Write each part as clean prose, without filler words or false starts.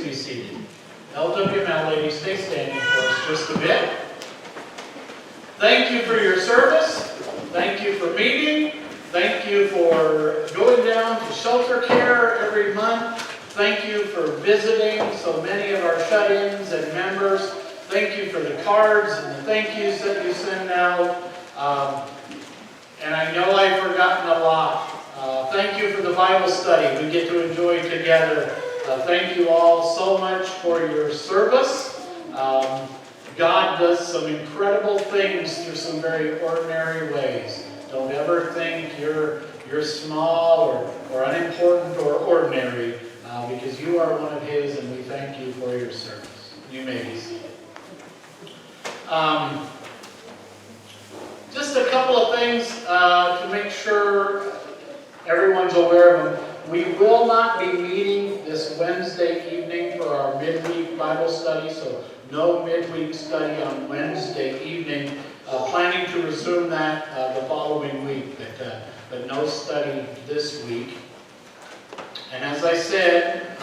be seated. LWML ladies, stay standing for us just a bit. Thank you for your service. Thank you for meeting. Thank you for going down to shelter care every month. Thank you for visiting so many of our shut-ins and members. Thank you for the cards and the thank yous that you send out. And I know I've forgotten a lot. Thank you for the Bible study we get to enjoy together. Thank you all so much for your service. God does some incredible things through some very ordinary ways. Don't ever think you're small or unimportant or ordinary, because you are one of His, and we thank you for your service. You may be seated. Just a couple of things to make sure everyone's aware of them. We will not be meeting this Wednesday evening for our midweek Bible study, so no midweek study on Wednesday evening. Planning to resume that the following week, but no study this week. And as I said,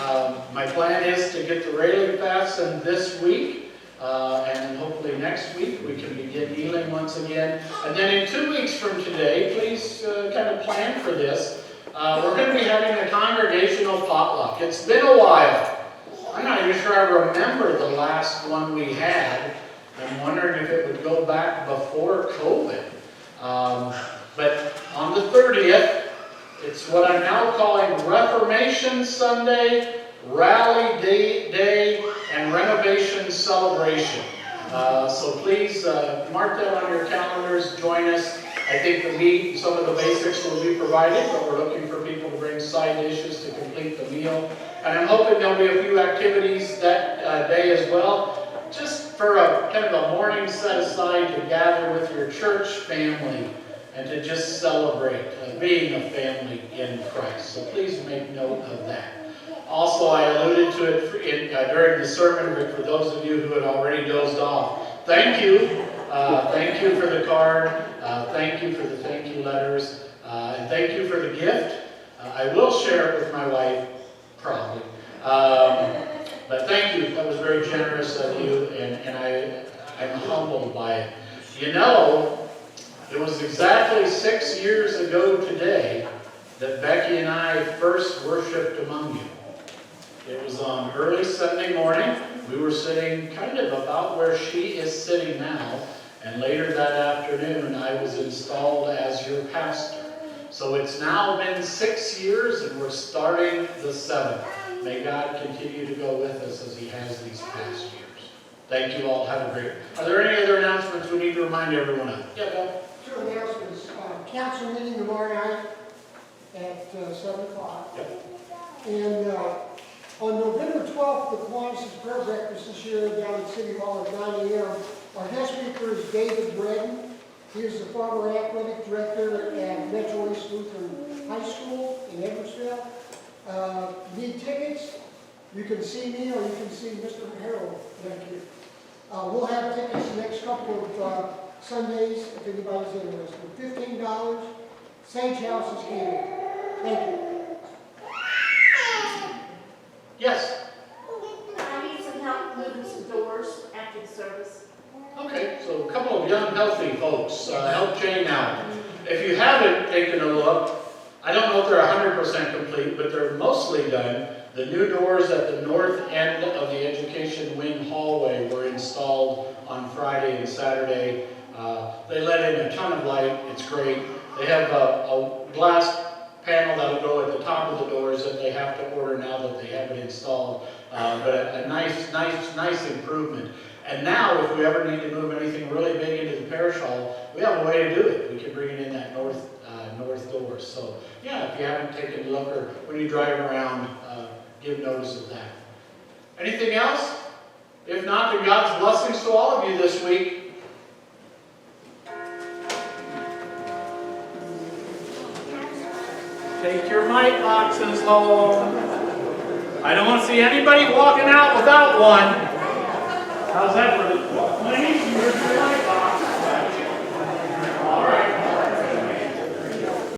my plan is to get the railing fastened this week, and hopefully next week we can begin kneeling once again. And then in 2 weeks from today, please kind of plan for this. We're going to be having a congregational potluck. It's been a while. I'm not even sure I remember the last one we had. I'm wondering if it would go back before COVID. But on the 30th, it's what I'm now calling Reformation Sunday, Rally Day, and Renovation Celebration. So please mark that on your calendars. Join us. I think the meat, some of the basics will be provided, but we're looking for people to bring side dishes to complete the meal. And I'm hoping there'll be a few activities that day as well, just for a kind of a morning set aside to gather with your church family and to just celebrate being a family in Christ. So please make note of that. Also, I alluded to it during the sermon, but for those of you who had already dozed off, thank you. Thank you for the card. Thank you for the thank you letters. And thank you for the gift. I will share it with my wife, probably. But thank you. That was very generous of you, and I'm humbled by it. You know, it was exactly 6 years ago today that Becky and I first worshiped among you. It was on early Sunday morning. We were sitting kind of about where she is sitting now, and later that afternoon I was installed as your pastor. So it's now been 6 years, and we're starting the 7th. May God continue to go with us as He has these past years. Thank you all. Have a great... Are there any other announcements we need to remind everyone of? Yeah, Bill? 2 announcements. Council meeting tomorrow night at 7 o'clock. Yep. And on November 12th, the Kiwanis Prayer Breakfast this year down at City Hall at 9 a.m. Our guest speaker is David Braden. He is the former athletic director at Metro East Lutheran High School in Edwardsville. Need tickets? You can see me or you can see Mr. Harold back here. We'll have tickets the next couple of Sundays if anybody's interested. $15. Sage House is catering. Thank you. Yes? I need some help moving some doors after the service. Okay, so a couple of young, healthy folks help Jane out. If you haven't taken a look, I don't know if they're 100% complete, but they're mostly done. The new doors at the north end of the education wing hallway were installed on Friday and Saturday. They let in a ton of light. It's great. They have a glass panel that'll go at the top of the doors that they have to order now that they have it installed. But a nice improvement. And now, if we ever need to move anything really big into the parish hall, we have a way to do it. We can bring it in that north door. So, yeah, if you haven't taken a look or when you drive around, give notice of that. Anything else? If not, then God's blessings to all of you this week. Take your mite boxes home. I don't want to see anybody walking out without one. How's that for the